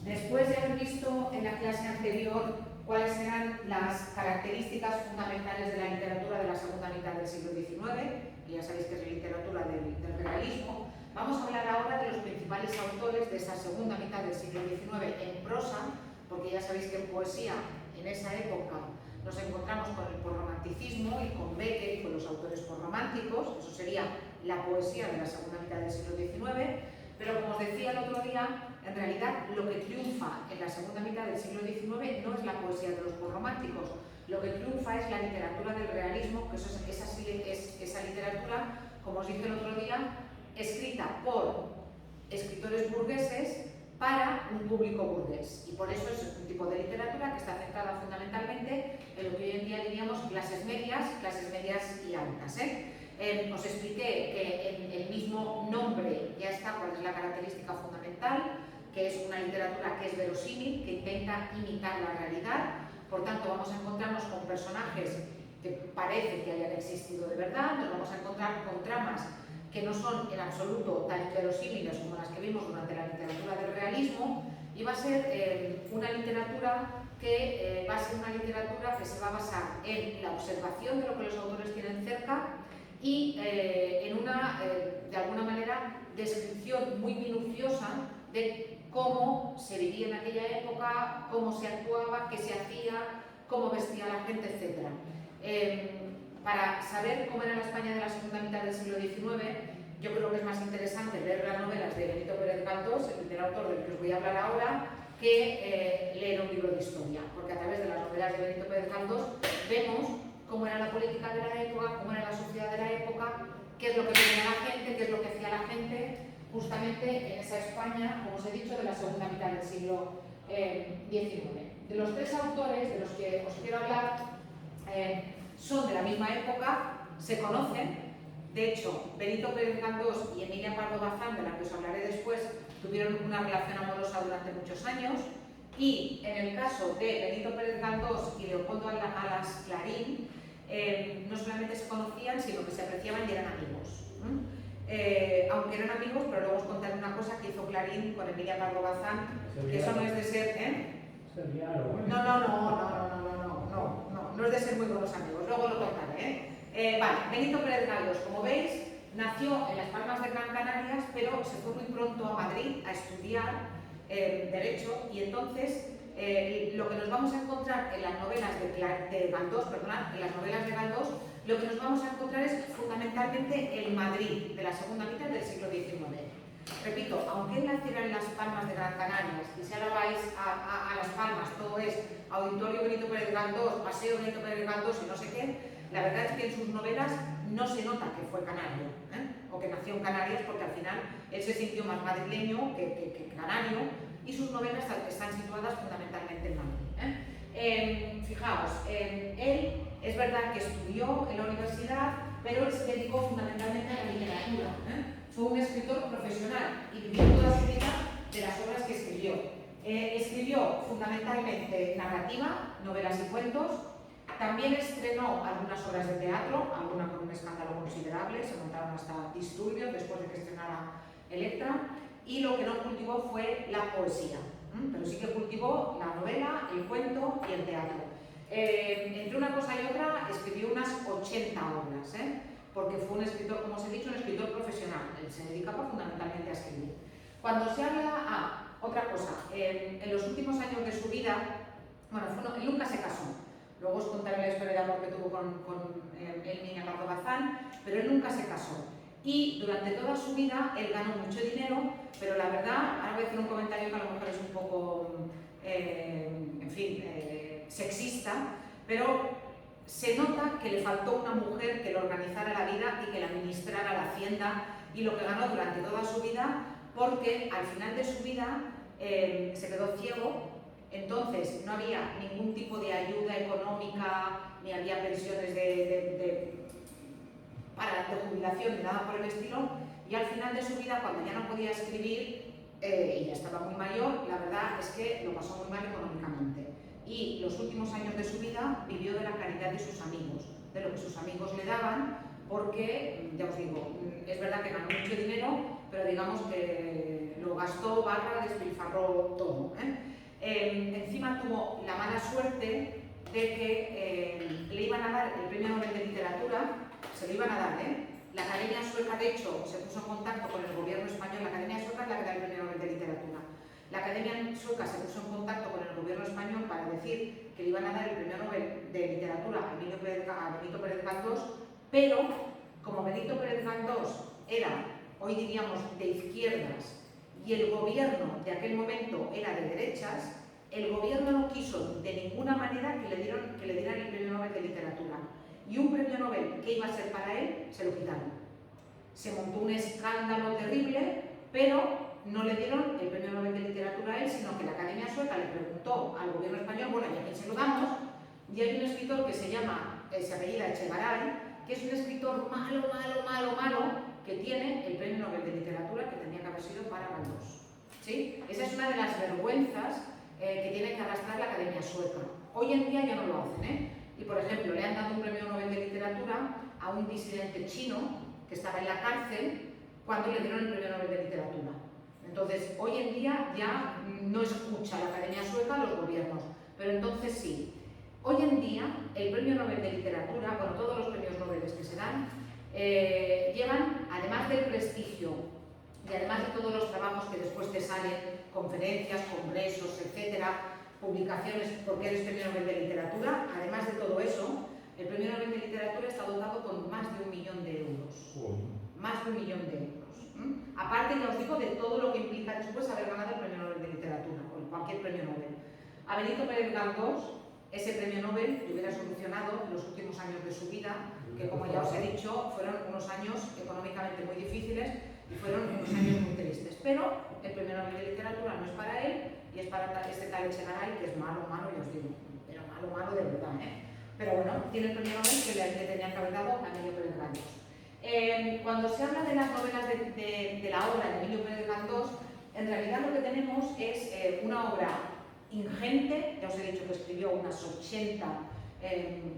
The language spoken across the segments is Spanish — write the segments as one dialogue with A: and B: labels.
A: Después de haber visto en la clase anterior cuáles eran las características fundamentales de la literatura de la segunda mitad del siglo XIX, que ya sabéis que es la literatura del realismo, vamos a hablar ahora de los principales autores de esa segunda mitad del siglo XIX en prosa, porque ya sabéis que en poesía, en esa época, nos encontramos con el posromanticismo y con Becker y con los autores posrománticos. Eso sería la poesía de la segunda mitad del siglo XIX, pero como os decía el otro día, en realidad lo que triunfa en la segunda mitad del siglo XIX no es la poesía de los posrománticos, lo que triunfa es la literatura del realismo, que es esa literatura, como os dije el otro día, escrita por escritores burgueses para un público burgués, y por eso es un tipo de literatura que está centrada fundamentalmente en lo que hoy en día diríamos clases medias y altas. Os expliqué que en el mismo nombre ya está cuál es la característica fundamental, que es una literatura que es verosímil, que intenta imitar la realidad. Por tanto, vamos a encontrarnos con personajes que parece que hayan existido de verdad, nos vamos a encontrar con tramas que no son en absoluto tan verosímiles como las que vimos durante la literatura del realismo, y va a ser una literatura que se va a basar en la observación de lo que los autores tienen cerca y en una, de alguna manera, descripción muy minuciosa de cómo se vivía en aquella época, cómo se actuaba, qué se hacía, cómo vestía la gente, etc. Para saber cómo era la España de la segunda mitad del siglo XIX, yo creo que es más interesante leer las novelas de Benito Pérez Galdós, el autor del que os voy a hablar ahora, que leer un libro de historia, porque a través de las novelas de Benito Pérez Galdós vemos cómo era la política de la época, cómo era la sociedad de la época, qué es lo que tenía la gente, qué es lo que hacía la gente, justamente en esa España, como os he dicho, de la segunda mitad del siglo XIX. De los tres autores de los que os quiero hablar, son de la misma época, se conocen. De hecho, Benito Pérez Galdós y Emilia Pardo Bazán, de la que os hablaré después, tuvieron una relación amorosa durante muchos años. Y en el caso de Benito Pérez Galdós y Leopoldo Alas Clarín, no solamente se conocían, sino que se apreciaban y eran amigos. Aunque eran amigos, pero luego os contaré una cosa que hizo Clarín con Emilia Pardo Bazán, que eso no es de ser... No es de ser muy buenos amigos, luego lo contaré. Vale, Benito Pérez Galdós, como veis, nació en Las Palmas de Gran Canarias, pero se fue muy pronto a Madrid a estudiar Derecho, y entonces lo que nos vamos a encontrar en las novelas de Galdós, en las novelas de Galdós, lo que nos vamos a encontrar es fundamentalmente el Madrid de la segunda mitad del siglo XIX. Repito, aunque él naciera en Las Palmas de Gran Canarias, y si ahora vais a Las Palmas, todo es Auditorio Benito Pérez Galdós, Paseo Benito Pérez Galdós y no sé qué, la verdad es que en sus novelas no se nota que fue canario, o que nació en Canarias, porque al final él se sintió más madrileño que canario, y sus novelas están situadas fundamentalmente en Madrid. Fijaos, él es verdad que estudió en la universidad, pero él se dedicó fundamentalmente a la literatura. Fue un escritor profesional y vivió toda su vida de las obras que escribió. Escribió fundamentalmente narrativa, novelas y cuentos. También estrenó algunas obras de teatro, algunas con un escándalo considerable, se montaron hasta disturbios después de que estrenara Electra, y lo que no cultivó fue la poesía, pero sí que cultivó la novela, el cuento y el teatro. Entre una cosa y otra escribió unas 80 obras, porque fue un escritor, como os he dicho, un escritor profesional. Él se dedicaba fundamentalmente a escribir. Cuando se habla, otra cosa, en los últimos años de su vida, bueno, él nunca se casó. Luego os contaré la historia de amor que tuvo con Emilia Pardo Bazán, pero él nunca se casó. Y durante toda su vida él ganó mucho dinero, pero la verdad, ahora voy a hacer un comentario que a lo mejor es un poco, sexista, pero se nota que le faltó una mujer que le organizara la vida y que le administrara la hacienda y lo que ganó durante toda su vida, porque al final de su vida se quedó ciego. Entonces no había ningún tipo de ayuda económica, ni había pensiones de jubilación ni nada por el estilo, y al final de su vida, cuando ya no podía escribir y ya estaba muy mayor, la verdad es que lo pasó muy mal económicamente. Y los últimos años de su vida vivió de la caridad de sus amigos, de lo que sus amigos le daban, porque, ya os digo, es verdad que ganó mucho dinero, pero digamos que lo gastó, despilfarró todo. Encima tuvo la mala suerte de que le iban a dar el Premio Nobel de Literatura, se lo iban a dar, La Academia Sueca, de hecho, se puso en contacto con el gobierno español. La Academia Sueca es la que da el Premio Nobel de Literatura. La Academia Sueca se puso en contacto con el gobierno español para decir que le iban a dar el Premio Nobel de Literatura a Benito Pérez Galdós, pero como Benito Pérez Galdós era, hoy diríamos, de izquierdas y el gobierno de aquel momento era de derechas, el gobierno no quiso de ninguna manera que le dieran el Premio Nobel de Literatura. Y un premio Nobel que iba a ser para él, se lo quitaron. Se montó un escándalo terrible, pero no le dieron el Premio Nobel de Literatura a él, sino que la Academia Sueca le preguntó al gobierno español, bueno, ¿y a quién se lo damos? Y hay un escritor que se apellida Echegaray, que es un escritor malo, que tiene el Premio Nobel de Literatura que tenía que haber sido para Galdós. ¿Sí? Esa es una de las vergüenzas que tiene que arrastrar la Academia Sueca. Hoy en día ya no lo hacen, Y, por ejemplo, le han dado un Premio Nobel de Literatura a un disidente chino que estaba en la cárcel cuando le dieron el Premio Nobel de Literatura. Entonces, hoy en día ya no escucha la Academia Sueca a los gobiernos, pero entonces sí. Hoy en día, el Premio Nobel de Literatura, bueno, todos los premios Nobel que se dan, llevan, además del prestigio y además de todos los trabajos que después te salen, conferencias, congresos, etcétera, publicaciones, porque eres Premio Nobel de Literatura, además de todo eso, el Premio Nobel de Literatura está dotado con más de 1 millón de euros. Más de 1 millón de euros. Aparte, ya os digo, de todo lo que implica después haber ganado el Premio Nobel de Literatura, o cualquier premio Nobel. A Benito Pérez Galdós, ese premio Nobel le hubiera solucionado los últimos años de su vida, que como ya os he dicho, fueron unos años económicamente muy difíciles y fueron unos años muy tristes. Pero el Premio Nobel de Literatura no es para él, y es para este tal Echegaray, que es malo, ya os digo, pero malo de verdad, Pero bueno, tiene el Premio Nobel que le tenían que haber dado a Emilio Pérez Galdós. Cuando se habla de las novelas de la obra de Emilio Pérez Galdós, en realidad lo que tenemos es una obra ingente, ya os he dicho que escribió unas 80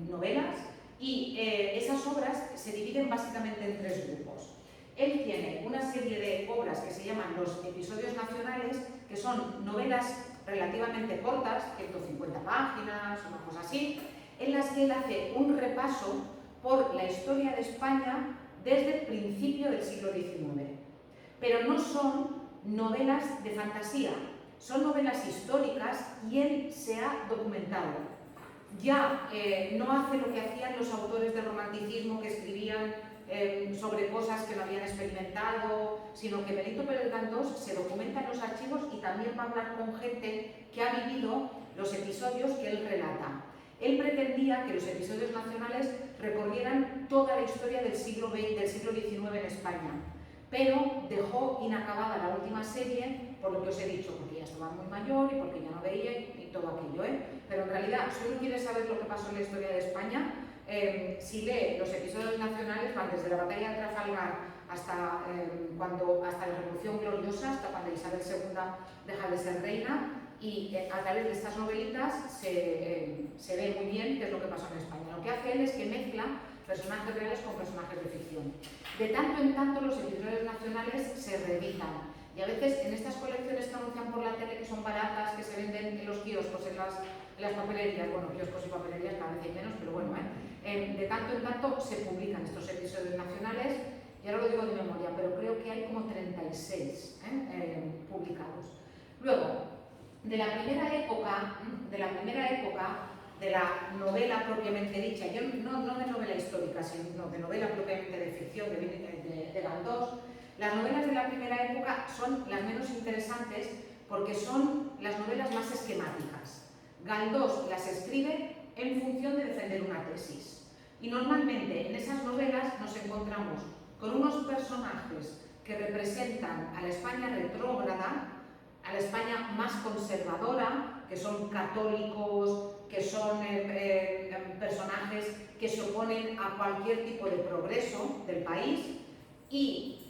A: novelas, y esas obras se dividen básicamente en 3 grupos. Él tiene una serie de obras que se llaman los episodios nacionales, que son novelas relativamente cortas, 150 páginas, una cosa así, en las que él hace un repaso por la historia de España desde el principio del siglo XIX. Pero no son novelas de fantasía, son novelas históricas y él se ha documentado. Ya no hace lo que hacían los autores del romanticismo que escribían sobre cosas que no habían experimentado, sino que Benito Pérez Galdós se documenta en los archivos y también va a hablar con gente que ha vivido los episodios que él relata. Él pretendía que los episodios nacionales recorrieran toda la historia del siglo XIX en España, pero dejó inacabada la última serie, por lo que os he dicho, porque ya estaba muy mayor y porque ya no veía y todo aquello. Pero en realidad, si uno quiere saber lo que pasó en la historia de España, si lee los episodios nacionales, van desde la batalla de Trafalgar hasta la Revolución Gloriosa, hasta cuando Isabel II deja de ser reina, y a través de estas novelitas se ve muy bien qué es lo que pasó en España. Lo que hace él es que mezcla personajes reales con personajes de ficción. De tanto en tanto los episodios nacionales se reeditan, y a veces en estas colecciones que anuncian por la tele, que son baratas, que se venden en los kioscos, en las papelerías, bueno, kioscos y papelerías cada vez hay menos, pero bueno, de tanto en tanto se publican estos episodios nacionales, y ahora lo digo de memoria, pero creo que hay como 36 publicados. Luego, de la primera época de la novela propiamente dicha, yo no de novela histórica, sino de novela propiamente de ficción de Galdós, las novelas de la primera época son las menos interesantes porque son las novelas más esquemáticas. Galdós las escribe en función de defender una tesis. Y normalmente en esas novelas nos encontramos con unos personajes que representan a la España retrógrada, a la España más conservadora, que son católicos, que son personajes que se oponen a cualquier tipo de progreso del país, y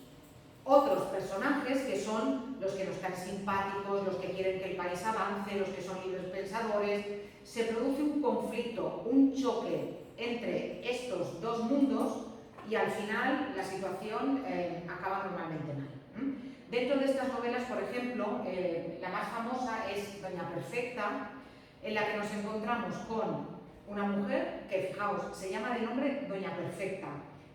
A: otros personajes que son los que nos caen simpáticos, los que quieren que el país avance, los que son libres pensadores. Se produce un conflicto, un choque entre estos dos mundos y al final la situación acaba normalmente mal. Dentro de estas novelas, por ejemplo, la más famosa es Doña Perfecta, en la que nos encontramos con una mujer que, fijaos, se llama de nombre Doña Perfecta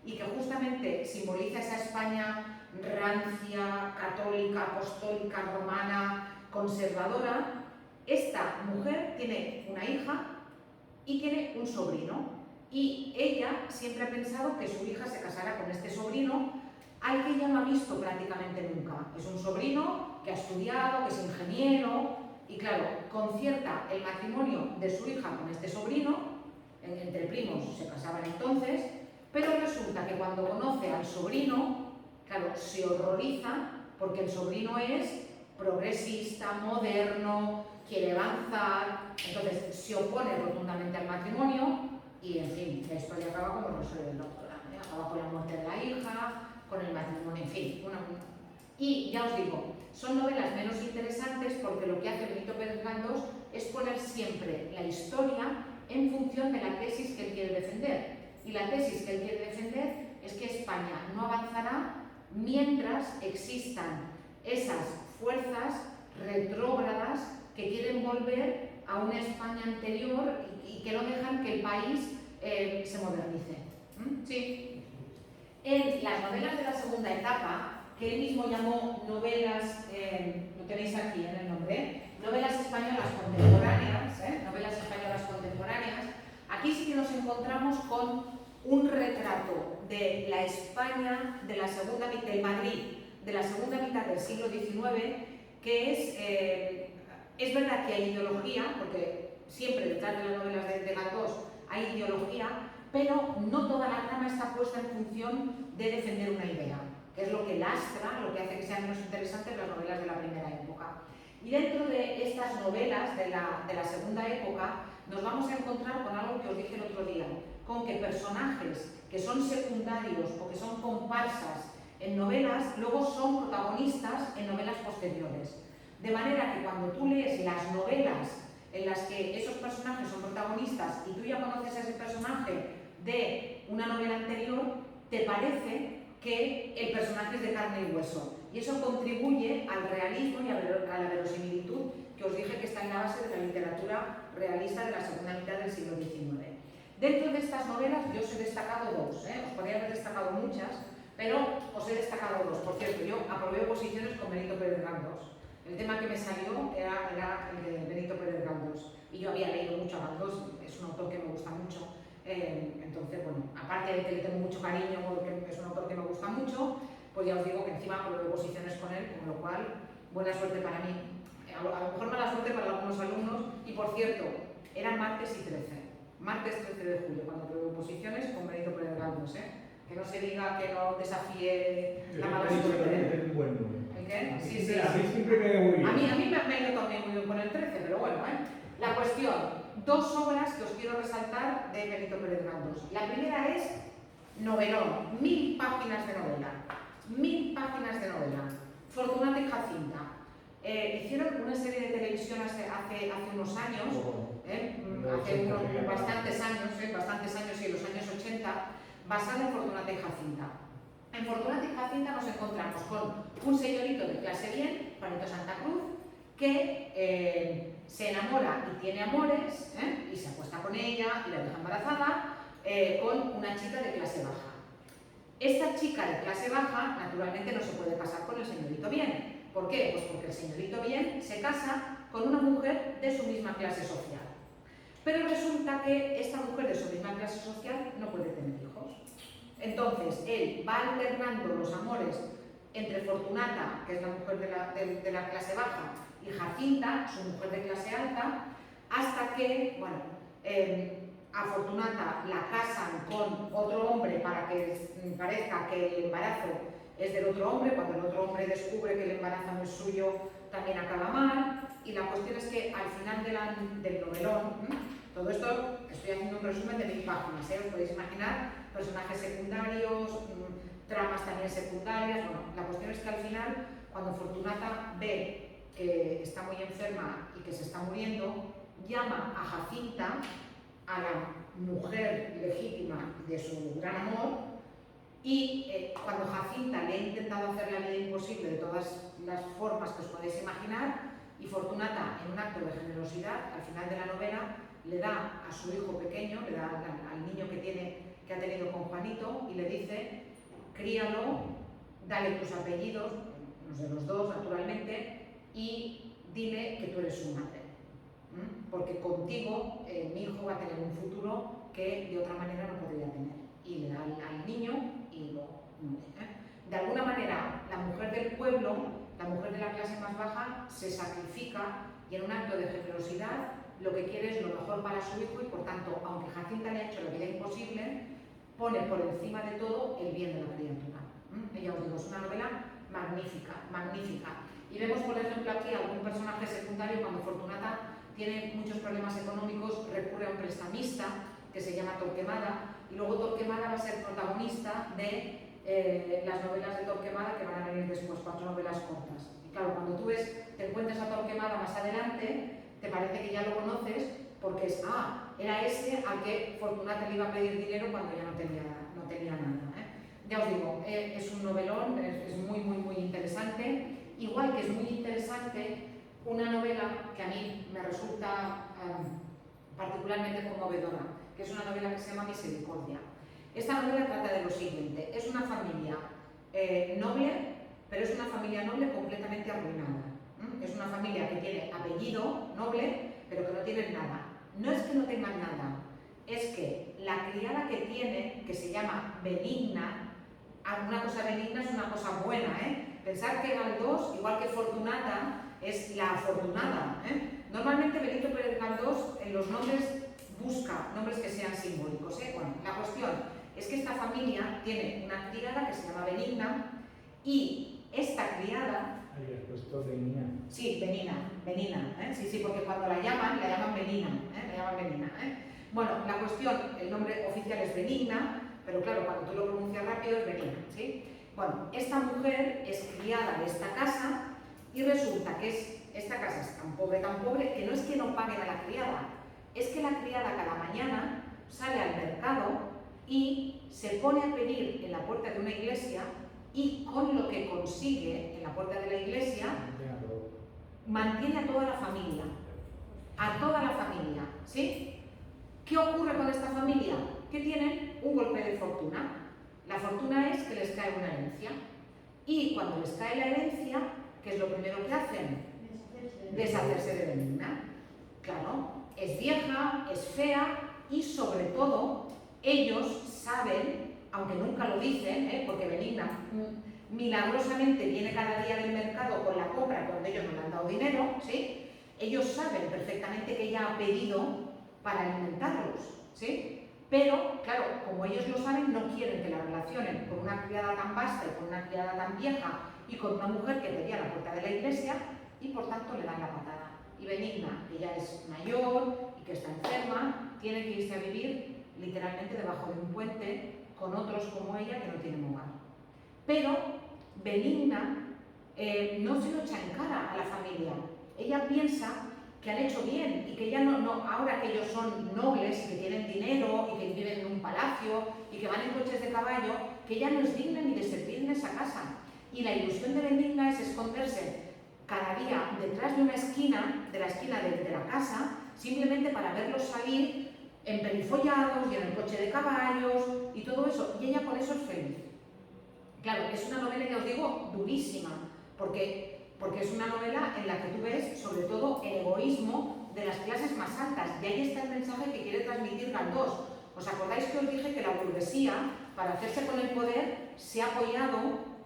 A: y que justamente simboliza esa España rancia, católica, apostólica, romana, conservadora. Esta mujer tiene una hija y tiene un sobrino, y ella siempre ha pensado que su hija se casará con este sobrino, al que ella no ha visto prácticamente nunca. Es un sobrino que ha estudiado, que es ingeniero, y claro, concierta el matrimonio de su hija con este sobrino, entre primos se casaban entonces, pero resulta que cuando conoce al sobrino, claro, se horroriza porque el sobrino es progresista, moderno, quiere avanzar, entonces se opone rotundamente al matrimonio y, en fin, la historia acaba como resuelve el doctor, acaba con la muerte de la hija, con el matrimonio, en fin. Y ya os digo, son novelas menos interesantes porque lo que hace Benito Pérez Galdós es poner siempre la historia en función de la tesis que él quiere defender. Y la tesis que él quiere defender es que España no avanzará mientras existan esas fuerzas retrógradas que quieren volver a una España anterior y que no dejan que el país se modernice. Sí. En las novelas de la segunda etapa, que él mismo llamó novelas, lo tenéis aquí en el nombre, novelas españolas contemporáneas, novelas españolas contemporáneas, aquí sí que nos encontramos con un retrato de la España de la segunda mitad, del Madrid de la segunda mitad del siglo XIX, que es verdad que hay ideología, porque siempre detrás de las novelas de Galdós hay ideología, pero no toda la trama está puesta en función de defender una idea, que es lo que lastra, lo que hace que sean menos interesantes las novelas de la primera época. Y dentro de estas novelas de la segunda época nos vamos a encontrar con algo que os dije el otro día, con que personajes que son secundarios o que son comparsas en novelas, luego son protagonistas en novelas posteriores. De manera que cuando tú lees las novelas en las que esos personajes son protagonistas y tú ya conoces a ese personaje de una novela anterior, te parece que el personaje es de carne y hueso. Y eso contribuye al realismo y a la verosimilitud que os dije que está en la base de la literatura realista de la segunda mitad del siglo XIX. Dentro de estas novelas yo os he destacado dos, os podría haber destacado muchas, pero os he destacado dos. Por cierto, yo aprobé oposiciones con Benito Pérez Galdós. El tema que me salió era el de Benito Pérez Galdós. Y yo había leído mucho a Galdós, es un autor que me gusta mucho. Entonces, bueno, aparte de que le tengo mucho cariño porque es un autor que me gusta mucho, pues ya os digo que encima aprobé oposiciones con él, con lo cual, buena suerte para mí. A lo mejor mala suerte para algunos alumnos. Y por cierto, eran martes y 13. Martes 13 de julio, cuando aprobé oposiciones con Benito Pérez Galdós, Que no se diga que no desafíe la mala suerte. ¿El qué? Sí, sí.
B: A mí siempre me muy bien.
A: A mí me ha ido también muy bien con el 13, pero bueno, La cuestión, dos obras que os quiero resaltar de Benito Pérez Galdós. La primera es novelón, 1000 páginas de novela. 1000 páginas de novela. Fortunata y Jacinta. Hicieron una serie de televisión hace unos años, hace bastantes años, y en los años 80, basada en Fortunata y Jacinta. En Fortunata y Jacinta nos encontramos con un señorito de clase bien, Juanito Santa Cruz, que se enamora y tiene amores, y se acuesta con ella y la deja embarazada, con una chica de clase baja. Esta chica de clase baja, naturalmente, no se puede casar con el señorito bien. ¿Por qué? Pues porque el señorito bien se casa con una mujer de su misma clase social. Pero resulta que esta mujer de su misma clase social no puede tener hijos. Entonces, él va alternando los amores entre Fortunata, que es la mujer de la clase baja, y Jacinta, su mujer de clase alta, hasta que, bueno, a Fortunata la casan con otro hombre para que parezca que el embarazo es del otro hombre. Cuando el otro hombre descubre que el embarazo no es suyo, también acaba mal. Y la cuestión es que al final del novelón, todo esto estoy haciendo un resumen de 1000 páginas, os podéis imaginar, personajes secundarios, tramas también secundarias. Bueno, la cuestión es que al final, cuando Fortunata ve que está muy enferma y que se está muriendo, llama a Jacinta, a la mujer legítima de su gran amor, Y cuando Jacinta le ha intentado hacer la vida imposible de todas las formas que os podéis imaginar, y Fortunata, en un acto de generosidad, al final de la novela, le da a su hijo pequeño, le da al niño que ha tenido con Juanito, y le dice: críalo, dale tus apellidos, los de los dos naturalmente, y dile que tú eres su madre. Porque contigo mi hijo va a tener un futuro que de otra manera no podría tener. Y le da al niño y lo muere. De alguna manera, la mujer del pueblo, la mujer de la clase más baja, se sacrifica y en un acto de generosidad lo que quiere es lo mejor para su hijo y, por tanto, aunque Jacinta le ha hecho la vida imposible, pone por encima de todo el bien de la criatura. Ya os digo, es una novela magnífica, magnífica. Y vemos, por ejemplo, aquí algún personaje secundario. Cuando Fortunata tiene muchos problemas económicos, recurre a un prestamista que se llama Torquemada, y luego Torquemada va a ser protagonista de las novelas de Torquemada que van a venir después, 4 novelas cortas. Y claro, cuando tú te encuentras a Torquemada más adelante, te parece que ya lo conoces porque era ese al que Fortunata le iba a pedir dinero cuando ya no tenía nada. Ya os digo, es un novelón, es muy, muy, muy interesante. Igual que es muy interesante una novela que a mí me resulta particularmente conmovedora, que es una novela que se llama Misericordia. Esta novela trata de lo siguiente: es una familia noble, pero es una familia noble completamente arruinada. Es una familia que tiene apellido noble, pero que no tienen nada. No es que no tengan nada, es que la criada que tiene, que se llama Benigna, una cosa benigna es una cosa buena, Pensar que Galdós, igual que Fortunata, es la afortunada, Normalmente Benito Pérez Galdós en los nombres busca nombres que sean simbólicos, Bueno, la cuestión es que esta familia tiene una criada que se llama Benigna, y esta criada...
B: ¿Habías puesto Benina?
A: Sí, Benina, sí, porque cuando la llaman Benina, Bueno, la cuestión, el nombre oficial es Benigna, pero claro, cuando tú lo pronuncias rápido es Benina, ¿sí? Bueno, esta mujer es criada de esta casa, y resulta que esta casa es tan pobre, que no es que no paguen a la criada, es que la criada cada mañana sale al mercado y se pone a pedir en la puerta de una iglesia, y con lo que consigue en la puerta de la iglesia mantiene a toda la familia. A toda la familia, ¿sí? ¿Qué ocurre con esta familia? Que tienen un golpe de fortuna. La fortuna es que les cae una herencia. Y cuando les cae la herencia, ¿qué es lo primero que hacen? Deshacerse de Benigna. Claro, es vieja, es fea, y sobre todo, ellos saben, aunque nunca lo dicen, porque Benigna milagrosamente viene cada día del mercado con la compra cuando ellos no le han dado dinero, ¿sí? Ellos saben perfectamente que ella ha pedido para alimentarlos, ¿sí? Pero, claro, como ellos lo saben, no quieren que la relacionen con una criada tan vasta y con una criada tan vieja y con una mujer que pedía a la puerta de la iglesia, y por tanto le dan la patada. Y Benigna, que ya es mayor y que está enferma, tiene que irse a vivir literalmente debajo de un puente con otros como ella que no tienen hogar. Pero Benigna no se lo echa en cara a la familia. Ella piensa que han hecho bien y que ya ahora que ellos son nobles, que tienen dinero y que viven en un palacio y que van en coches de caballo, que ya no es digna ni de servir en esa casa. Y la ilusión de Benigna es esconderse cada día detrás de una esquina, de la casa, simplemente para verlos salir emperifollados y en el coche de caballos y todo eso. Y ella con eso es feliz. Claro, es una novela, ya os digo, durísima, porque es una novela en la que tú ves, sobre todo, el egoísmo de las clases más altas. Y ahí está el mensaje que quiere transmitir Galdós. ¿Os acordáis que os dije que la burguesía, para hacerse con el poder, se ha apoyado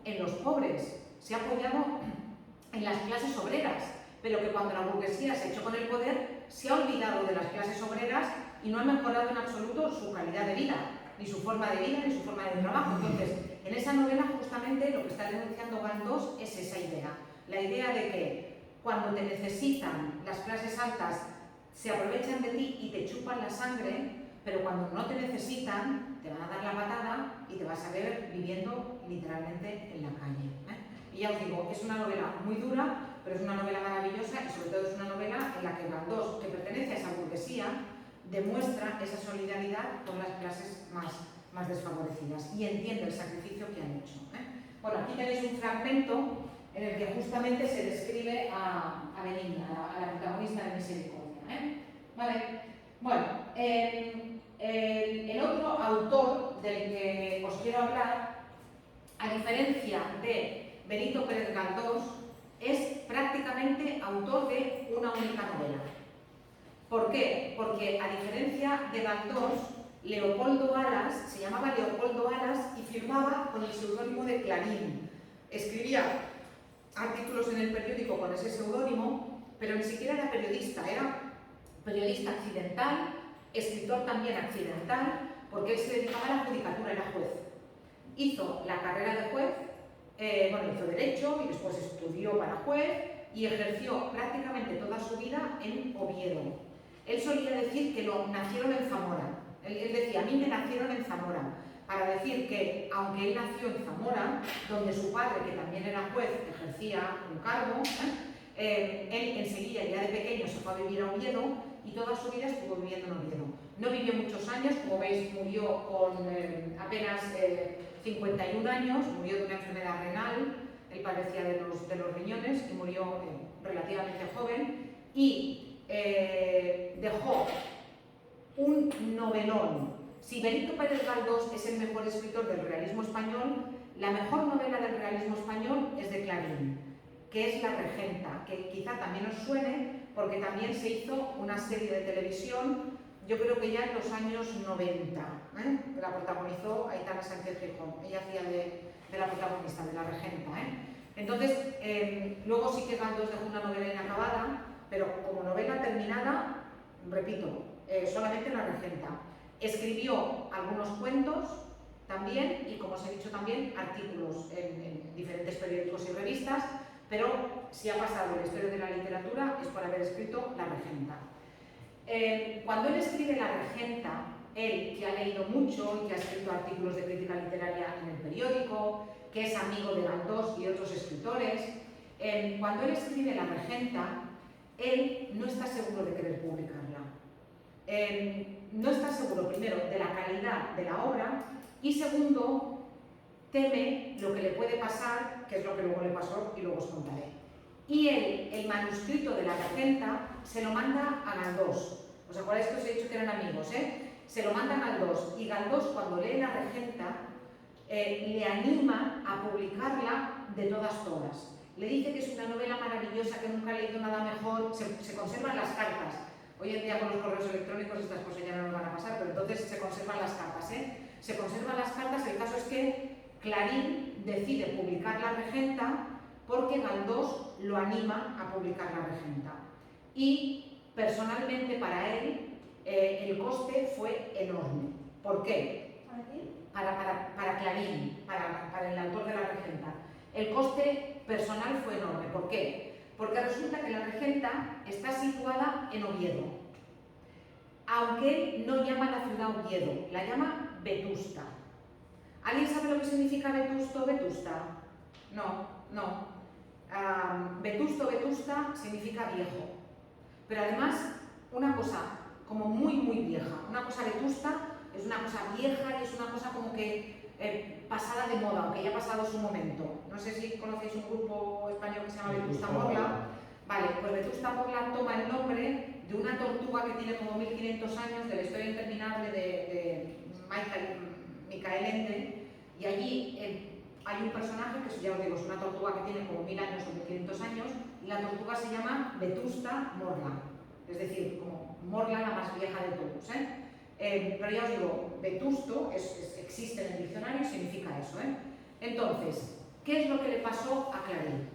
A: en los pobres, se ha apoyado en las clases obreras, pero que cuando la burguesía se ha hecho con el poder, se ha olvidado de las clases obreras y no ha mejorado en absoluto su calidad de vida, ni su forma de vida, ni su forma de trabajo? Entonces, en esa novela justamente lo que está denunciando Galdós es esa idea, la idea de que cuando te necesitan las clases altas se aprovechan de ti y te chupan la sangre, pero cuando no te necesitan te van a dar la patada y te vas a ver viviendo literalmente en la calle. Y ya os digo, es una novela muy dura, pero es una novela maravillosa, y sobre todo es una novela en la que Galdós, que pertenece a esa burguesía, demuestra esa solidaridad con las clases más más desfavorecidas y entiende el sacrificio que han hecho. Bueno, aquí tenéis un fragmento en el que justamente se describe a Benigna, a la protagonista de Misericordia. ¿Vale? Bueno, el otro autor del que os quiero hablar, a diferencia de Benito Pérez Galdós, es prácticamente autor de una única novela. ¿Por qué? Porque a diferencia de Galdós, Leopoldo Alas, se llamaba Leopoldo Alas y firmaba con el seudónimo de Clarín. Escribía artículos en el periódico con ese seudónimo, pero ni siquiera era periodista accidental, escritor también accidental, porque él se dedicaba a la judicatura, era juez. Hizo la carrera de juez, hizo Derecho y después estudió para juez y ejerció prácticamente toda su vida en Oviedo. Él solía decir que nacieron en Zamora. Él decía, a mí me nacieron en Zamora, para decir que, aunque él nació en Zamora, donde su padre, que también era juez, ejercía un cargo, él enseguida, ya de pequeño, se fue a vivir a Oviedo y toda su vida estuvo viviendo en Oviedo. No vivió muchos años, como veis, murió con apenas 51 años, murió de una enfermedad renal, él padecía de los riñones y murió relativamente joven y dejó un novelón. Si Benito Pérez Galdós es el mejor escritor del realismo español, la mejor novela del realismo español es de Clarín, que es La Regenta, que quizá también os suene porque también se hizo una serie de televisión, yo creo que ya en los años 90, la protagonizó Aitana Sánchez Gijón, ella hacía de la protagonista, de La Regenta. Entonces, luego sí que Galdós dejó una novela inacabada, pero como novela terminada, repito, solamente La Regenta. Escribió algunos cuentos también y, como os he dicho también, artículos en diferentes periódicos y revistas, pero si ha pasado la historia de la literatura es por haber escrito La Regenta. Cuando él escribe La Regenta, él, que ha leído mucho y que ha escrito artículos de crítica literaria en el periódico, que es amigo de Galdós y otros escritores, cuando él escribe La Regenta, él no está seguro de querer publicarla. No está seguro, primero, de la calidad de la obra y, segundo, teme lo que le puede pasar, que es lo que luego le pasó y luego os contaré. Y él, el manuscrito de La Regenta, se lo manda a Galdós. ¿Os acordáis que os he dicho que eran amigos? Se lo manda a Galdós y Galdós, cuando lee La Regenta, le anima a publicarla de todas. Le dice que es una novela maravillosa, que nunca ha leído nada mejor, se conservan las cartas. Hoy en día con los correos electrónicos estas cosas ya no nos van a pasar, pero entonces se conservan las cartas. Se conservan las cartas, el caso es que Clarín decide publicar La Regenta porque Galdós lo anima a publicar La Regenta. Y personalmente para él el coste fue enorme. ¿Por qué?
B: ¿Para quién?
A: Para Clarín, para el autor de La Regenta. El coste personal fue enorme. ¿Por qué? Porque resulta que La Regenta está situada en Oviedo, aunque él no llama la ciudad Oviedo, la llama Vetusta. ¿Alguien sabe lo que significa Vetusto o Vetusta? No. Vetusta significa viejo, pero además una cosa como muy vieja. Una cosa Vetusta es una cosa vieja y es una cosa como que pasada de moda, aunque ya ha pasado su momento. No sé si conocéis un grupo español que se llama Vetusta Morla. Vale, pues Vetusta Morla toma el nombre de una tortuga que tiene como 1500 años, de la historia interminable de Michael Ende, y allí hay un personaje que, ya os digo, es una tortuga que tiene como 1000 años o 1500 años, y la tortuga se llama Vetusta Morla, es decir, como Morla la más vieja de todos. Pero ya os digo, Vetusto existe en el diccionario y significa eso. Entonces, ¿qué es lo que le pasó a Clarín?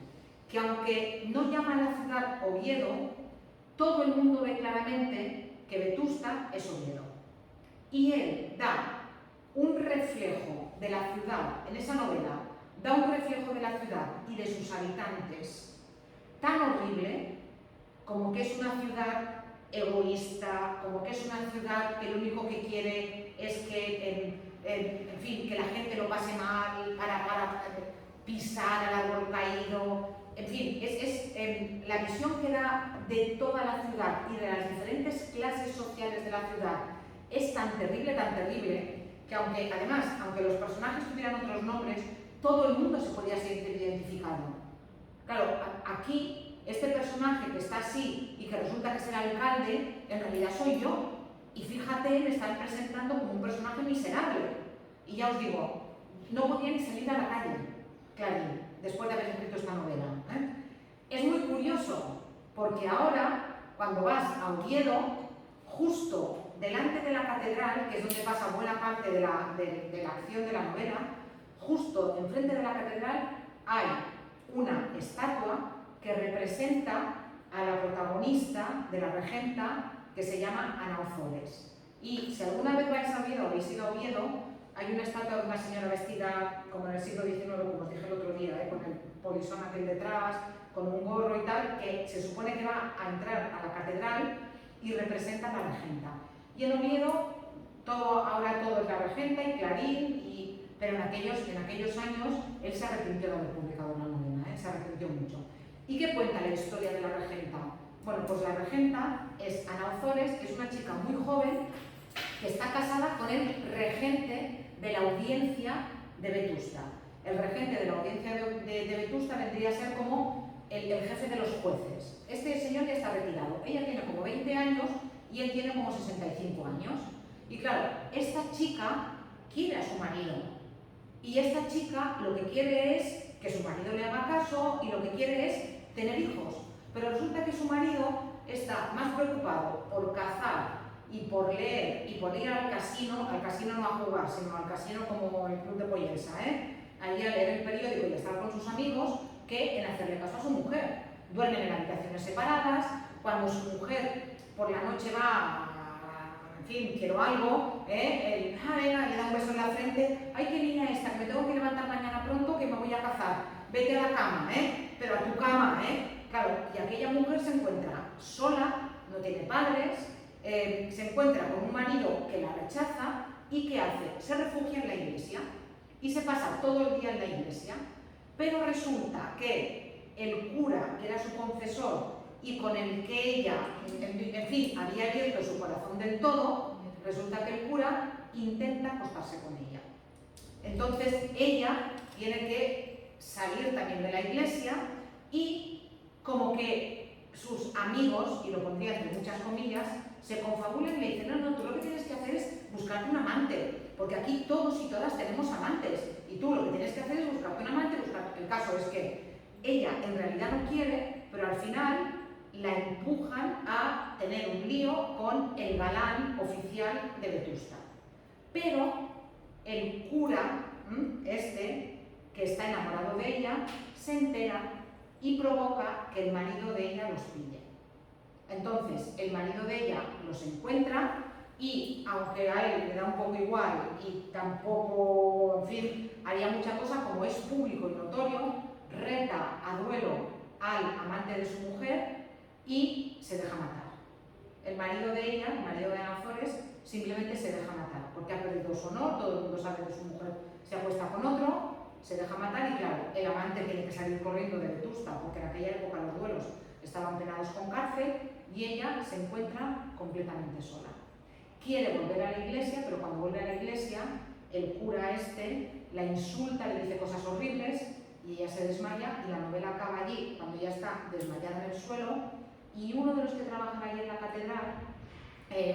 A: Que aunque no llama a la ciudad Oviedo, todo el mundo ve claramente que Vetusta es Oviedo. Y él da un reflejo de la ciudad, en esa novela, da un reflejo de la ciudad y de sus habitantes tan horrible como que es una ciudad egoísta, como que es una ciudad que lo único que quiere es que, en fin, que la gente lo pase mal, para pisar al árbol caído. En fin, es la visión que da de toda la ciudad y de las diferentes clases sociales de la ciudad es tan terrible, que aunque los personajes tuvieran otros nombres, todo el mundo se podía sentir identificado. Claro, aquí, este personaje que está así y que resulta que es el alcalde, en realidad soy yo. Y fíjate, me están presentando como un personaje miserable. Y ya os digo, no podía ni salir a la calle, Clarín, después de haber escrito esta novela. Es muy curioso, porque ahora, cuando vas a Oviedo, justo delante de la catedral, que es donde pasa buena parte de la acción de la novela, justo enfrente de la catedral hay una estatua que representa a la protagonista de la regenta, que se llama Ana Ozores. Y si alguna vez vais a Oviedo o habéis ido a Oviedo, hay una estatua de una señora vestida como en el siglo XIX, como os dije el otro día, con el polisón aquel detrás, con un gorro y tal, que se supone que va a entrar a la catedral y representa a la regenta. Y en Oviedo, ahora todo es la regenta y Clarín, pero en aquellos años él se arrepintió de haber publicado la novela, se arrepintió mucho. ¿Y qué cuenta la historia de la regenta? Bueno, pues la regenta es Ana Ozores, que es una chica muy joven que está casada con el regente de la audiencia de Vetusta. El regente de la audiencia de Vetusta vendría a ser como el jefe de los jueces. Este señor ya está retirado. Ella tiene como 20 años y él tiene como 65 años. Y claro, esta chica quiere a su marido. Y esta chica lo que quiere es que su marido le haga caso y lo que quiere es tener hijos. Pero resulta que su marido está más preocupado por cazar y por leer y por ir al casino no a jugar, sino al casino como el Club de Pollensa, ahí a leer el periódico y a estar con sus amigos, que en hacerle caso a su mujer. Duermen en habitaciones separadas, cuando su mujer por la noche va en fin, quiero algo, venga, le da un beso en la frente, ay, qué niña esta, que me tengo que levantar mañana pronto, que me voy a cazar, vete a la cama, pero a tu cama, Claro, y aquella mujer se encuentra sola, no tiene padres, se encuentra con un marido que la rechaza y ¿qué hace? Se refugia en la iglesia y se pasa todo el día en la iglesia, pero resulta que el cura, que era su confesor y con el que ella, en fin, había abierto su corazón del todo, resulta que el cura intenta acostarse con ella. Entonces ella tiene que salir también de la iglesia y como que sus amigos, y lo pondría entre muchas comillas, se confabulan y le dicen, no, tú lo que tienes que hacer es buscarte un amante, porque aquí todos y todas tenemos amantes, y tú lo que tienes que hacer es buscarte un amante. El caso es que ella en realidad no quiere, pero al final la empujan a tener un lío con el galán oficial de Vetusta. Pero el cura, que está enamorado de ella, se entera y provoca que el marido de ella los pille. Entonces, el marido de ella los encuentra y, aunque a él le da un poco igual y tampoco, en fin, haría mucha cosa, como es público y notorio, reta a duelo al amante de su mujer y se deja matar. El marido de ella, el marido de Ana Ozores, simplemente se deja matar, porque ha perdido su honor, todo el mundo sabe que su mujer se acuesta con otro, se deja matar y claro, el amante tiene que salir corriendo de Vetusta, porque en aquella época los duelos estaban penados con cárcel y ella se encuentra completamente sola. Quiere volver a la iglesia, pero cuando vuelve a la iglesia, el cura la insulta, le dice cosas horribles y ella se desmaya y la novela acaba allí, cuando ella está desmayada en el suelo y uno de los que trabajan allí en la catedral,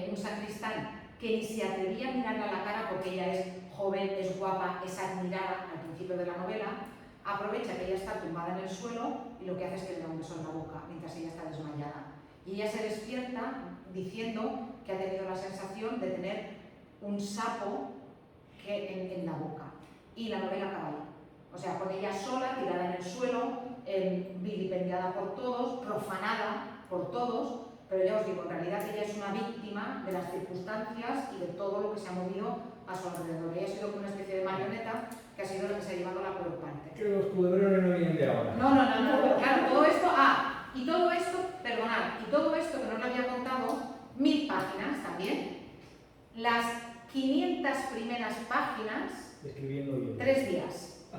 A: un sacristán, que ni se atrevía a mirarla a la cara porque ella es joven, es guapa, es admirada al principio de la novela, aprovecha que ella está tumbada en el suelo y lo que hace es que le da un beso en la boca mientras ella está desmayada. Y ella se despierta diciendo que ha tenido la sensación de tener un sapo en la boca. Y la novela acaba ahí. O sea, con ella sola, tirada en el suelo, vilipendiada por todos, profanada por todos, pero ya os digo, en realidad ella es una víctima de las circunstancias y de todo lo que se ha movido a su alrededor. Ella ha sido una especie de marioneta que ha sido lo que se ha llevado la peor parte.
B: Que los culebrones no vienen de ahora.
A: No, claro, todo esto, y todo esto, perdonad, y todo esto que no os lo había contado, 1000 páginas también, las 500 primeras páginas,
B: escribiendo yo.
A: 3 días.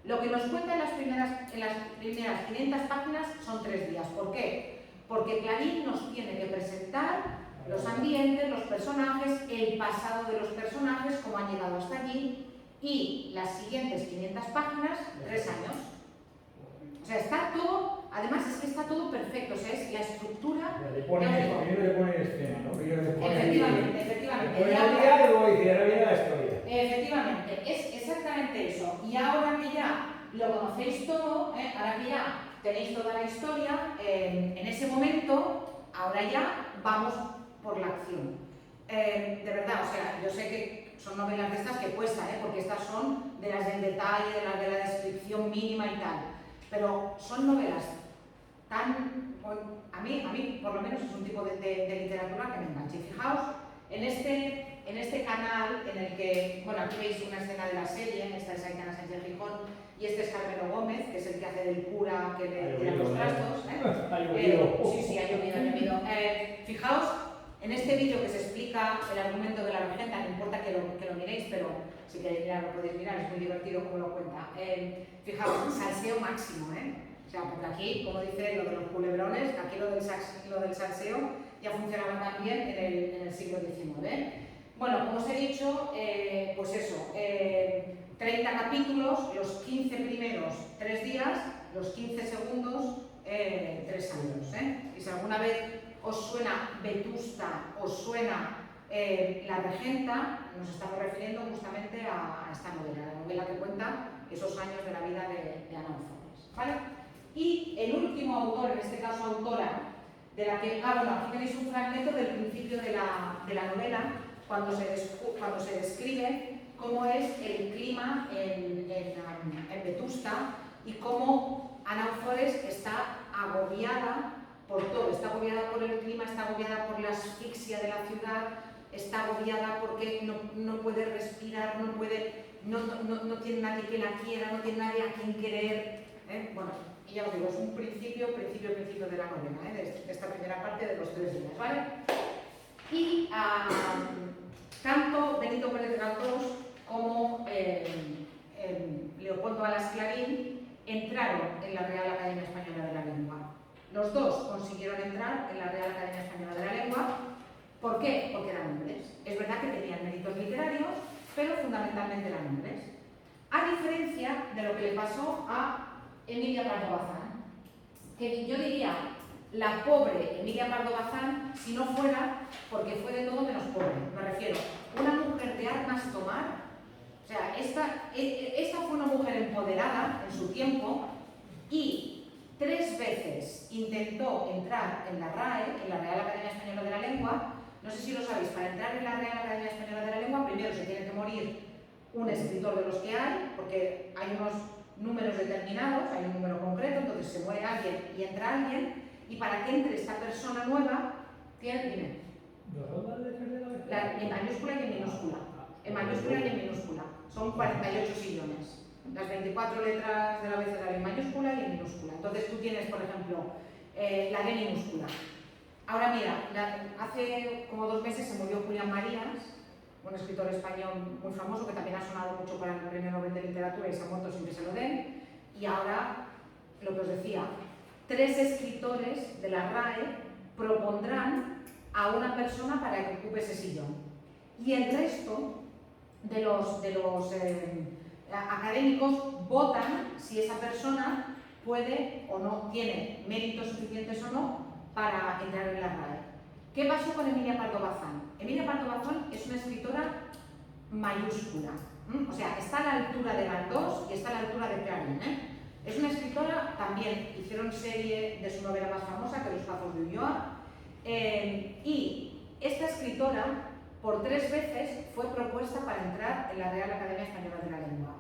A: Lo que nos cuenta en las primeras 500 páginas son 3 días. ¿Por qué? Porque Clarín nos tiene que presentar los ambientes, los personajes, el pasado de los personajes, cómo han llegado hasta allí, y las siguientes 500 páginas, 3 años. O sea, está todo, además es que está todo perfecto, o sea, es la estructura.
B: Primero le ponen escena, ¿no?
A: Efectivamente.
B: Le ponen el día y luego dice, ahora viene la historia.
A: Efectivamente, es exactamente eso. Y ahora que ya lo conocéis todo, ahora que ya tenéis toda la historia, en ese momento, ahora ya vamos por la acción. De verdad, o sea, yo sé que son novelas de estas que cuestan, porque estas son de las del detalle, de la descripción mínima y tal. Pero son novelas tan... A mí por lo menos es un tipo de literatura que me engancha. Y fijaos, en este canal en el que, bueno, aquí veis una escena de la serie, esta es Aitana Sánchez Gijón, y este es Carmelo Gómez, que es el que hace del cura que le tira los trastos. Sí, ha llovido. Fijaos, en este vídeo que se explica el argumento de la regenta, no importa que lo miréis, pero si queréis mirar lo podéis mirar, es muy divertido como lo cuenta. Fijaos, salseo máximo, O sea, porque aquí, como dice lo de los culebrones, aquí lo del salseo ya funcionaba también en el siglo XIX. Bueno, como os he dicho, pues eso, 30 capítulos, los 15 primeros 3 días, los 15 segundos 3 años. Y si alguna vez os suena Vetusta, os suena La Regenta, nos estamos refiriendo justamente a esta novela, la novela que cuenta esos años de la vida de Ana Ozores, ¿vale? Y el último autor, en este caso autora, de la que, bueno, aquí tenéis un fragmento del principio de la novela, cuando se describe cómo es el clima en Vetusta y cómo Ana Ozores está agobiada por todo, está agobiada por el clima, está agobiada por la asfixia de la ciudad, está agobiada porque no puede respirar, no tiene nadie que la quiera, no tiene nadie a quien querer. Bueno, y ya os digo, es un principio de la novela, de esta primera parte de los 3 días, ¿vale? Y tanto Benito Pérez Galdós como Leopoldo Alas Clarín entraron en la Real Academia Española de la Lengua. Los dos consiguieron entrar en la Real Academia Española de la Lengua. ¿Por qué? Porque eran hombres. Es verdad que tenían méritos literarios, pero fundamentalmente eran hombres. A diferencia de lo que le pasó a Emilia Pardo Bazán, que yo diría la pobre Emilia Pardo Bazán, si no fuera porque fue de todo menos pobre. Me refiero, una mujer de armas tomar. O sea, esta fue una mujer empoderada en su tiempo y 3 veces intentó entrar en la RAE, en la Real Academia Española de la Lengua. No sé si lo sabéis, para entrar en la Real Academia Española de la Lengua primero se tiene que morir un escritor de los que hay, porque hay unos números determinados, hay un número concreto, entonces se muere alguien y entra alguien, y para que entre esta persona nueva, dime. En mayúscula y en minúscula. En mayúscula y en minúscula. Son 48 sillones. Las 24 letras del abecedario en mayúscula y en minúscula. Entonces tú tienes, por ejemplo, la D minúscula. Ahora mira, hace como 2 meses se murió Julián Marías, un escritor español muy famoso que también ha sonado mucho para el Premio Nobel de Literatura y se ha muerto sin que se lo den. Y ahora, lo que os decía, 3 escritores de la RAE propondrán a una persona para que ocupe ese sillón. Y el resto de los académicos votan si esa persona puede o no, tiene méritos suficientes o no para entrar en la RAE. ¿Qué pasó con Emilia Pardo Bazán? Emilia Pardo Bazán es una escritora mayúscula, o sea, está a la altura de Galdós y está a la altura de Clarín. Es una escritora, también hicieron serie de su novela más famosa, que Los Pazos de Ulloa, y esta escritora por 3 veces fue propuesta para entrar en la Real Academia Española de la Lengua.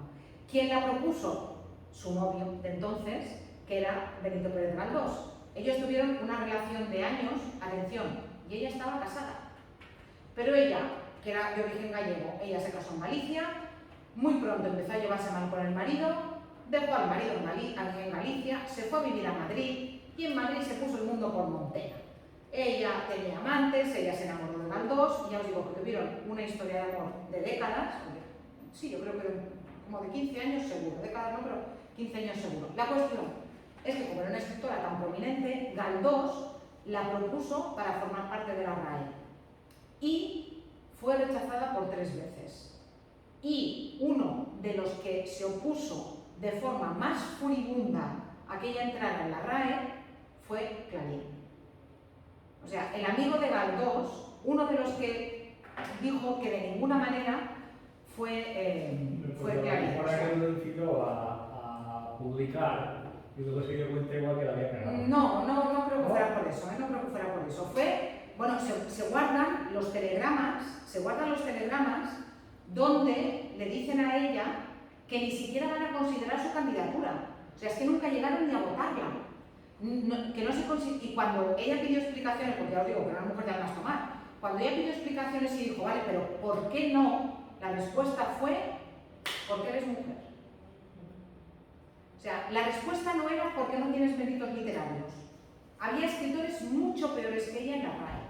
A: ¿Quién la propuso? Su novio de entonces, que era Benito Pérez Galdós. Ellos tuvieron una relación de años, atención, y ella estaba casada. Pero ella, que era de origen gallego, ella se casó en Galicia, muy pronto empezó a llevarse mal con el marido, dejó al marido en Galicia, se fue a vivir a Madrid y en Madrid se puso el mundo por montera. Ella tenía amantes, ella se enamoró de Galdós y ya os digo que tuvieron una historia de amor de décadas, sí, yo creo que como de 15 años seguro, décadas no, pero 15 años seguro. La cuestión es que como era una escritora tan prominente, Galdós la propuso para formar parte de la RAE. y fue rechazada por 3 veces. Y uno de los que se opuso de forma más furibunda a que ella entrara en la RAE fue Clarín. O sea, el amigo de Galdós, uno de los que dijo que de ninguna manera fue Clarín.
B: Ahora que lo incitó a publicar y luego se dio cuenta igual que la había cagado.
A: No creo que fuera por eso, no creo que fuera por eso. Bueno, se guardan los telegramas, donde le dicen a ella que ni siquiera van a considerar su candidatura. O sea, es que nunca llegaron ni a votarla. Y cuando ella pidió explicaciones, porque ya os digo que era una mujer de armas tomar, cuando ella pidió explicaciones y dijo, vale, pero ¿por qué no? La respuesta fue, porque eres mujer. O sea, la respuesta no era porque no tienes méritos literarios. Había escritores mucho peores que ella en la RAE.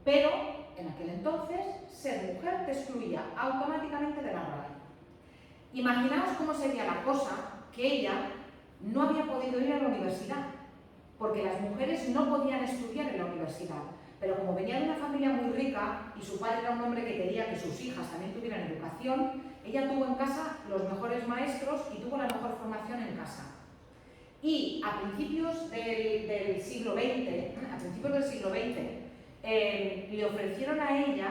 A: Pero, en aquel entonces, ser mujer te excluía automáticamente de la RAE. Imaginaos cómo sería la cosa que ella no había podido ir a la universidad, porque las mujeres no podían estudiar en la universidad. Pero como venía de una familia muy rica y su padre era un hombre que quería que sus hijas también tuvieran educación, ella tuvo en casa los mejores maestros y tuvo la mejor formación en casa. Y a principios del siglo XX, le ofrecieron a ella,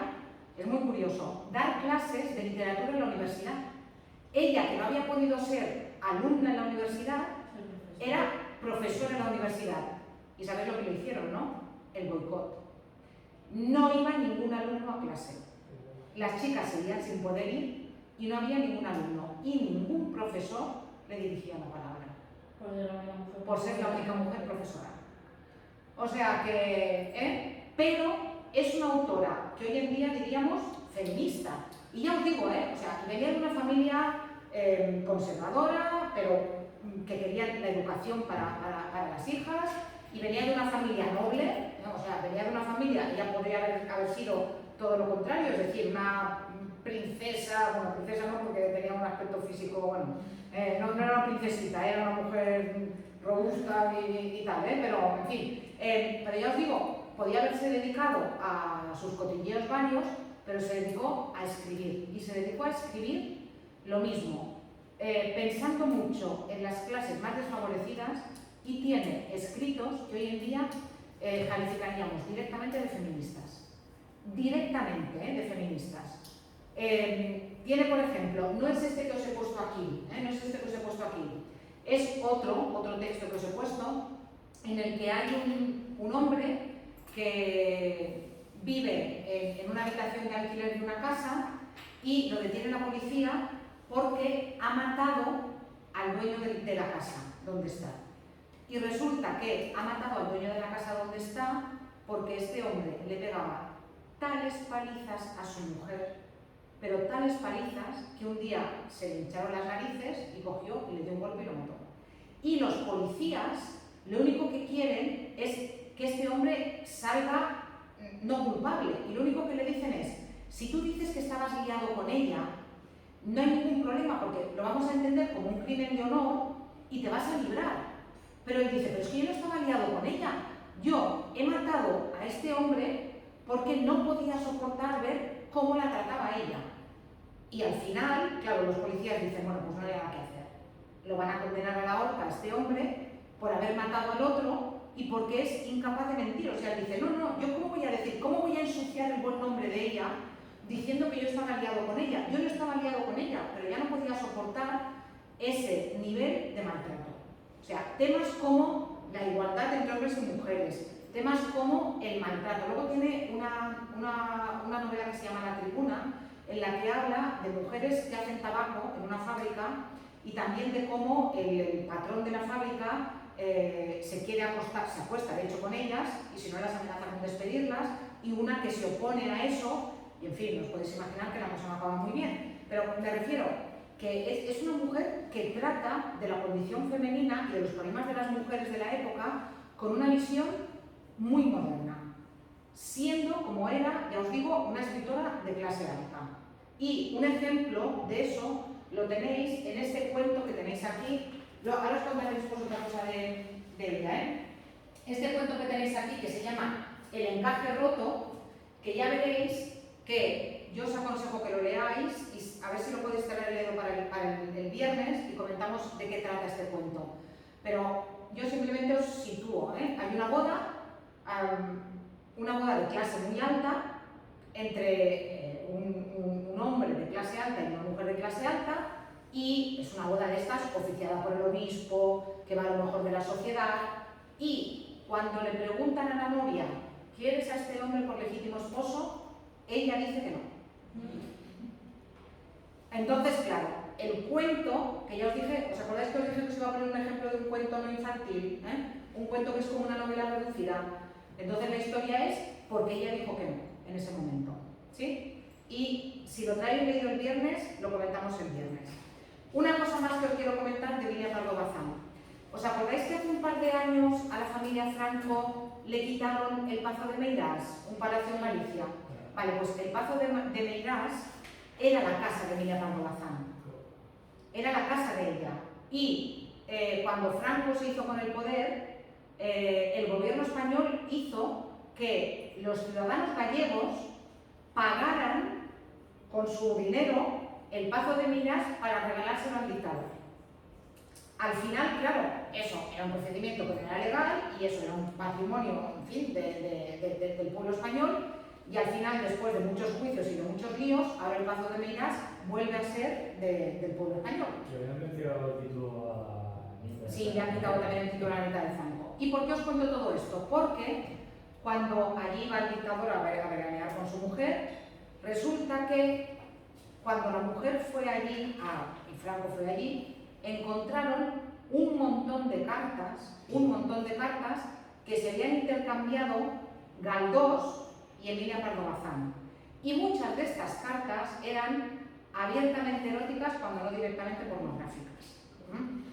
A: es muy curioso, dar clases de literatura en la universidad. Ella, que no había podido ser alumna en la universidad, era profesora en la universidad. Y sabéis lo que le hicieron, ¿no? El boicot. No iba ningún alumno a clase. Las chicas seguían sin poder ir y no había ningún alumno. Y ningún profesor le dirigía la palabra. Por ser la única mujer profesora. O sea que, pero es una autora que hoy en día diríamos feminista. Y ya os digo, o sea, venía de una familia conservadora, pero que quería la educación para las hijas, y venía de una familia noble, ¿no? O sea, venía de una familia, ella podría haber sido todo lo contrario, es decir, una princesa, bueno, princesa no porque tenía un aspecto físico, bueno, no era una princesita, era una mujer robusta y tal, pero en fin, pero ya os digo, podía haberse dedicado a sus cotilleos varios, pero se dedicó a escribir, y se dedicó a escribir lo mismo, pensando mucho en las clases más desfavorecidas, y tiene escritos que hoy en día calificaríamos directamente de feministas. Directamente, de feministas. Tiene, por ejemplo, no es este que os he puesto aquí, es otro texto que os he puesto, en el que hay un hombre que vive en una habitación de alquiler de una casa y lo detiene la policía porque ha matado al dueño de la casa donde está. Y resulta que ha matado al dueño de la casa donde está porque este hombre le pegaba tales palizas a su mujer, pero tales palizas que un día se le hincharon las narices y cogió y le dio un golpe y lo mató. Y los policías lo único que quieren es que este hombre salga no culpable, y lo único que le dicen es, si tú dices que estabas liado con ella, no hay ningún problema porque lo vamos a entender como un crimen de honor y te vas a librar. Pero él dice, pero es que yo no estaba liado con ella, yo he matado a este hombre porque no podía soportar ver cómo la trataba ella. Y al final, claro, los policías dicen, bueno, pues no hay nada que hacer. Lo van a condenar a la horca a este hombre por haber matado al otro y porque es incapaz de mentir. O sea, él dice, no, yo cómo voy a decir, cómo voy a ensuciar el buen nombre de ella diciendo que yo estaba liado con ella. Yo no estaba liado con ella, pero ya no podía soportar ese nivel de maltrato. O sea, temas como la igualdad entre hombres y mujeres, temas como el maltrato. Luego tiene una novela que se llama La Tribuna, en la que habla de mujeres que hacen tabaco en una fábrica y también de cómo el patrón de la fábrica se quiere acostar, se acuesta de hecho con ellas, y si no las amenaza con despedirlas, y una que se opone a eso, y en fin, os podéis imaginar que la cosa no acaba muy bien. Pero me refiero que es una mujer que trata de la condición femenina y de los problemas de las mujeres de la época con una visión muy moderna, siendo, como era, ya os digo, una escritora de clase alta. Y un ejemplo de eso lo tenéis en este cuento que tenéis aquí. Ahora os contaré después otra cosa de ella, Este cuento que tenéis aquí, que se llama El encaje roto, que ya veréis que yo os aconsejo que lo leáis y a ver si lo podéis tener leído para el viernes y comentamos de qué trata este cuento. Pero yo simplemente os sitúo, ¿eh? Hay una boda de clase muy alta entre un hombre de clase alta y una mujer de clase alta, y es una boda de estas oficiada por el obispo, que va a lo mejor de la sociedad, y cuando le preguntan a la novia, ¿quieres a este hombre por legítimo esposo?, ella dice que no. Entonces, claro, el cuento, que ya os dije, ¿os acordáis que os dije que se iba a poner un ejemplo de un cuento no infantil? Un cuento que es como una novela reducida. Entonces la historia es porque ella dijo que no, en ese momento, ¿sí? Y si lo traéis leído el viernes, lo comentamos el viernes. Una cosa más que os quiero comentar de Emilia Pardo Bazán. ¿Os acordáis que hace un par de años a la familia Franco le quitaron el Pazo de Meirás, un palacio en Galicia? Vale, pues el Pazo de Meirás era la casa de Emilia Pardo Bazán. Era la casa de ella. Y cuando Franco se hizo con el poder, el gobierno español hizo que los ciudadanos gallegos pagaran con su dinero el Pazo de Meirás para regalárselo al dictador. Al final, claro, eso era un procedimiento que no era legal y eso era un patrimonio, en fin, del pueblo español, y al final, después de muchos juicios y de muchos líos, ahora el Pazo de Meirás vuelve a ser del pueblo español.
B: ¿Le han retirado el título a Anita?
A: Sí, le han quitado también el título a Anita de Franco. ¿Y por qué os cuento todo esto? Porque cuando allí va el dictador a veranear con su mujer, resulta que cuando la mujer fue allí, y Franco fue allí, encontraron un montón de cartas que se habían intercambiado Galdós y Emilia Pardo Bazán. Y muchas de estas cartas eran abiertamente eróticas, cuando no directamente pornográficas.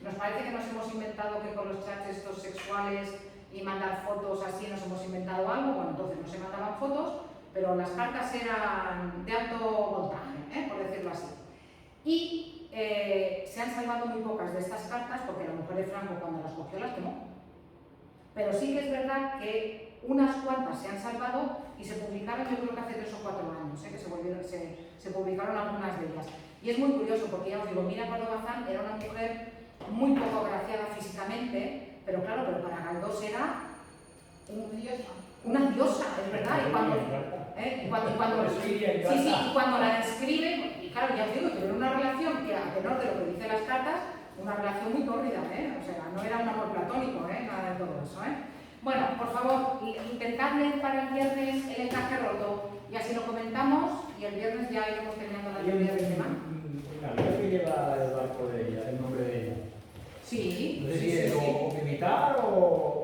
A: Nos parece que nos hemos inventado que con los chats estos sexuales y mandar fotos así nos hemos inventado algo. Bueno, entonces no se mandaban fotos, pero las cartas eran de alto voltaje, por decirlo así. Y se han salvado muy pocas de estas cartas porque la mujer de Franco, cuando las cogió, las quemó. Pero sí que es verdad que unas cuantas se han salvado y se publicaron, yo creo que hace 3 o 4 años, que se publicaron algunas de ellas. Y es muy curioso porque, ya os digo, Emilia Pardo Bazán era una mujer muy poco agraciada físicamente, pero claro, para Galdós era una diosa, es verdad. Y cuando la describen, y claro, ya os digo, tuvieron una relación que, a tenor de lo que dicen las cartas, una relación muy tórrida, o sea, no era un amor platónico, nada de todo eso. Bueno, por favor, intentad leer para el viernes el encaje roto y así lo comentamos, y el viernes ya iremos terminando la teoría del tema.
B: ¿La vida que lleva el barco de ella, el nombre de ella?
A: Sí.
B: No sé si es o militar o